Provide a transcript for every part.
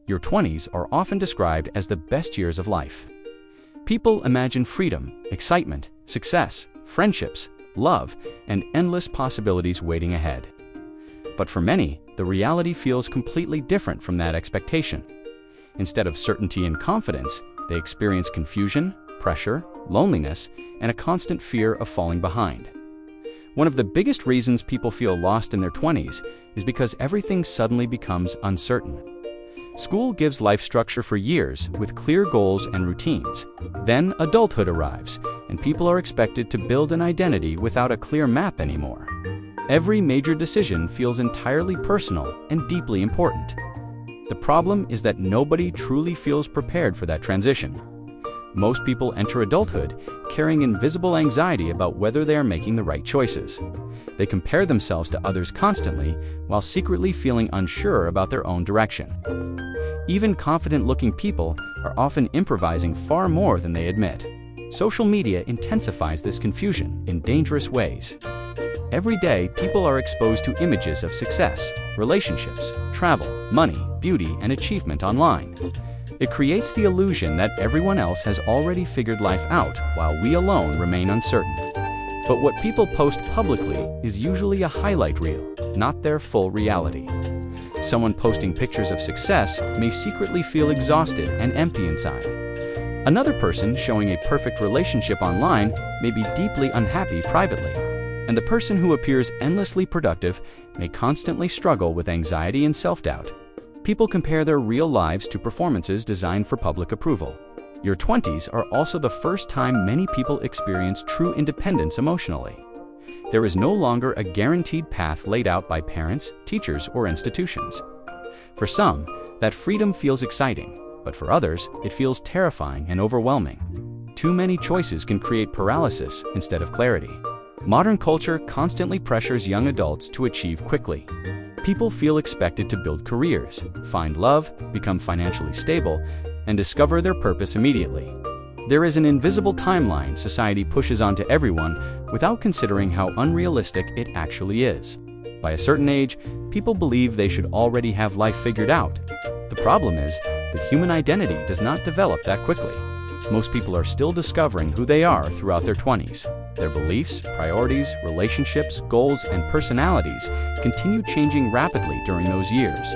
Your 20s are often described as the best years of life. People imagine freedom, excitement, success, friendships, love, and endless possibilities waiting ahead. But for many, the reality feels completely different from that expectation. Instead of certainty and confidence, they experience confusion, pressure, loneliness, and a constant fear of falling behind. One of the biggest reasons people feel lost in their 20s is because everything suddenly becomes uncertain. School gives life structure for years with clear goals and routines. Then adulthood arrives, and people are expected to build an identity without a clear map anymore. Every major decision feels entirely personal and deeply important. The problem is that nobody truly feels prepared for that transition. Most people enter adulthood carrying invisible anxiety about whether they are making the right choices. They compare themselves to others constantly while secretly feeling unsure about their own direction. Even confident-looking people are often improvising far more than they admit. Social media intensifies this confusion in dangerous ways. Every day, people are exposed to images of success, relationships, travel, money, beauty, and achievement online. It creates the illusion that everyone else has already figured life out while we alone remain uncertain. But what people post publicly is usually a highlight reel, not their full reality. Someone posting pictures of success may secretly feel exhausted and empty inside. Another person showing a perfect relationship online may be deeply unhappy privately. And the person who appears endlessly productive may constantly struggle with anxiety and self-doubt. People compare their real lives to performances designed for public approval. Your 20s are also the first time many people experience true independence emotionally. There is no longer a guaranteed path laid out by parents, teachers, or institutions. For some, that freedom feels exciting, but for others, it feels terrifying and overwhelming. Too many choices can create paralysis instead of clarity. Modern culture constantly pressures young adults to achieve quickly. People feel expected to build careers, find love, become financially stable, and discover their purpose immediately. There is an invisible timeline society pushes onto everyone without considering how unrealistic it actually is. By a certain age, people believe they should already have life figured out. The problem is that human identity does not develop that quickly. Most people are still discovering who they are throughout their 20s. Their beliefs, priorities, relationships, goals, and personalities continue changing rapidly during those years.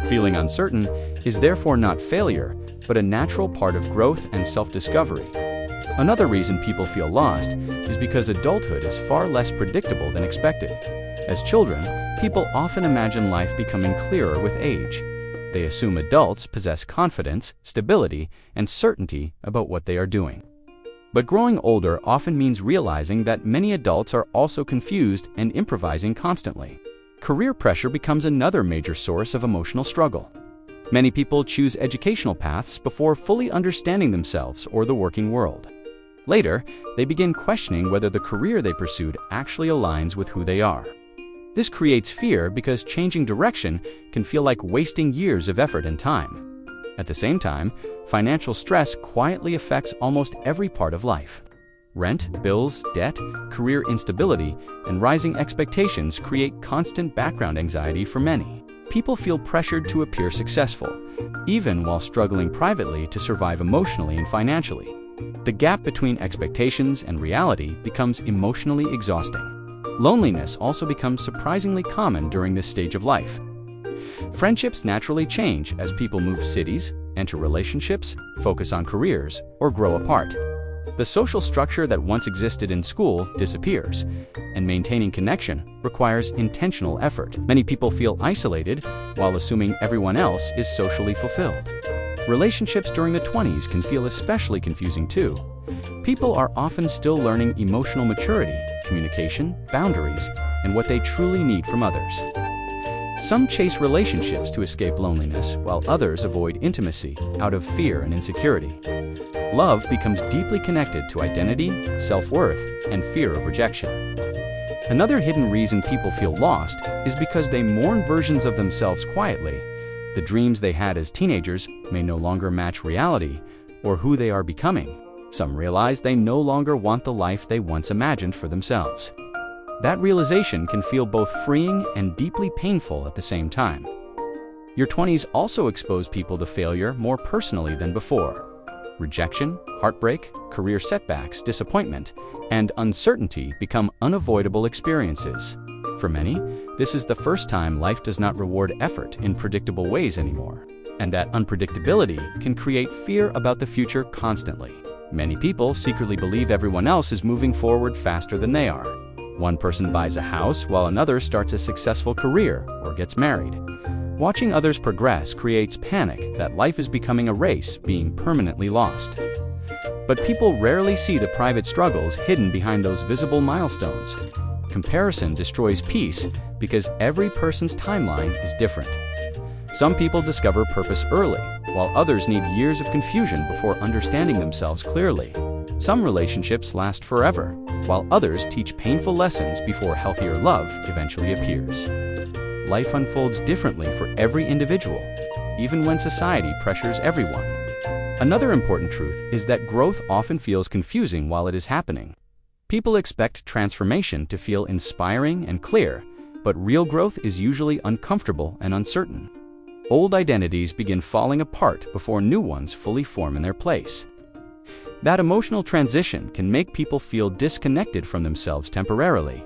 Feeling uncertain is therefore not failure, but a natural part of growth and self-discovery. Another reason people feel lost is because adulthood is far less predictable than expected. As children, people often imagine life becoming clearer with age. They assume adults possess confidence, stability, and certainty about what they are doing. But growing older often means realizing that many adults are also confused and improvising constantly. Career pressure becomes another major source of emotional struggle. Many people choose educational paths before fully understanding themselves or the working world. Later, they begin questioning whether the career they pursued actually aligns with who they are. This creates fear because changing direction can feel like wasting years of effort and time. At the same time, financial stress quietly affects almost every part of life. Rent, bills, debt, career instability, and rising expectations create constant background anxiety for many. People feel pressured to appear successful, even while struggling privately to survive emotionally and financially. The gap between expectations and reality becomes emotionally exhausting. Loneliness also becomes surprisingly common during this stage of life. Friendships naturally change as people move cities, enter relationships, focus on careers, or grow apart. The social structure that once existed in school disappears, and maintaining connection requires intentional effort. Many people feel isolated while assuming everyone else is socially fulfilled. Relationships during the 20s can feel especially confusing too. People are often still learning emotional maturity, communication, boundaries, and what they truly need from others. Some chase relationships to escape loneliness, while others avoid intimacy out of fear and insecurity. Love becomes deeply connected to identity, self-worth, and fear of rejection. Another hidden reason people feel lost is because they mourn versions of themselves quietly. The dreams they had as teenagers may no longer match reality or who they are becoming. Some realize they no longer want the life they once imagined for themselves. That realization can feel both freeing and deeply painful at the same time. Your 20s also expose people to failure more personally than before. Rejection, heartbreak, career setbacks, disappointment, and uncertainty become unavoidable experiences. For many, this is the first time life does not reward effort in predictable ways anymore, and that unpredictability can create fear about the future constantly. Many people secretly believe everyone else is moving forward faster than they are. One person buys a house while another starts a successful career or gets married. Watching others progress creates panic that life is becoming a race being permanently lost. But people rarely see the private struggles hidden behind those visible milestones. Comparison destroys peace because every person's timeline is different. Some people discover purpose early, while others need years of confusion before understanding themselves clearly. Some relationships last forever, while others teach painful lessons before healthier love eventually appears. Life unfolds differently for every individual, even when society pressures everyone. Another important truth is that growth often feels confusing while it is happening. People expect transformation to feel inspiring and clear, but real growth is usually uncomfortable and uncertain. Old identities begin falling apart before new ones fully form in their place. That emotional transition can make people feel disconnected from themselves temporarily.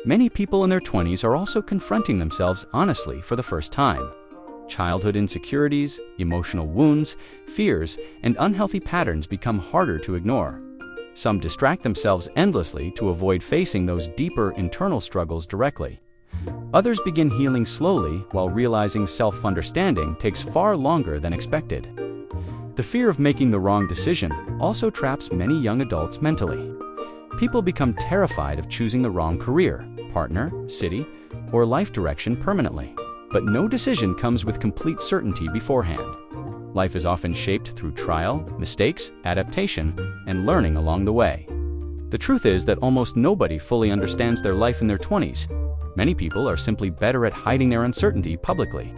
Many people in their 20s are also confronting themselves honestly for the first time. Childhood insecurities, emotional wounds, fears, and unhealthy patterns become harder to ignore. Some distract themselves endlessly to avoid facing those deeper internal struggles directly. Others begin healing slowly while realizing self-understanding takes far longer than expected. The fear of making the wrong decision also traps many young adults mentally. People become terrified of choosing the wrong career, partner, city, or life direction permanently. But no decision comes with complete certainty beforehand. Life is often shaped through trial, mistakes, adaptation, and learning along the way. The truth is that almost nobody fully understands their life in their 20s. Many people are simply better at hiding their uncertainty publicly.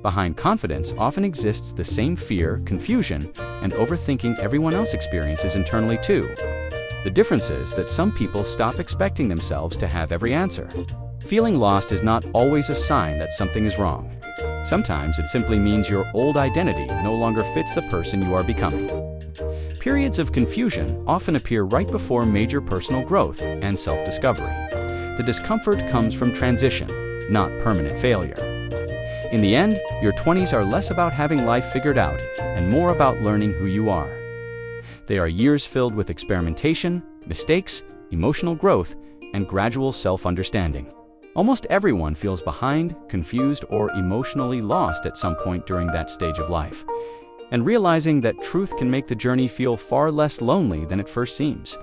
Behind confidence often exists the same fear, confusion, and overthinking everyone else experiences internally too. The difference is that some people stop expecting themselves to have every answer. Feeling lost is not always a sign that something is wrong. Sometimes it simply means your old identity no longer fits the person you are becoming. Periods of confusion often appear right before major personal growth and self-discovery. The discomfort comes from transition, not permanent failure. In the end, your 20s are less about having life figured out and more about learning who you are. They are years filled with experimentation, mistakes, emotional growth, and gradual self-understanding. Almost everyone feels behind, confused, or emotionally lost at some point during that stage of life. And realizing that truth can make the journey feel far less lonely than it first seems.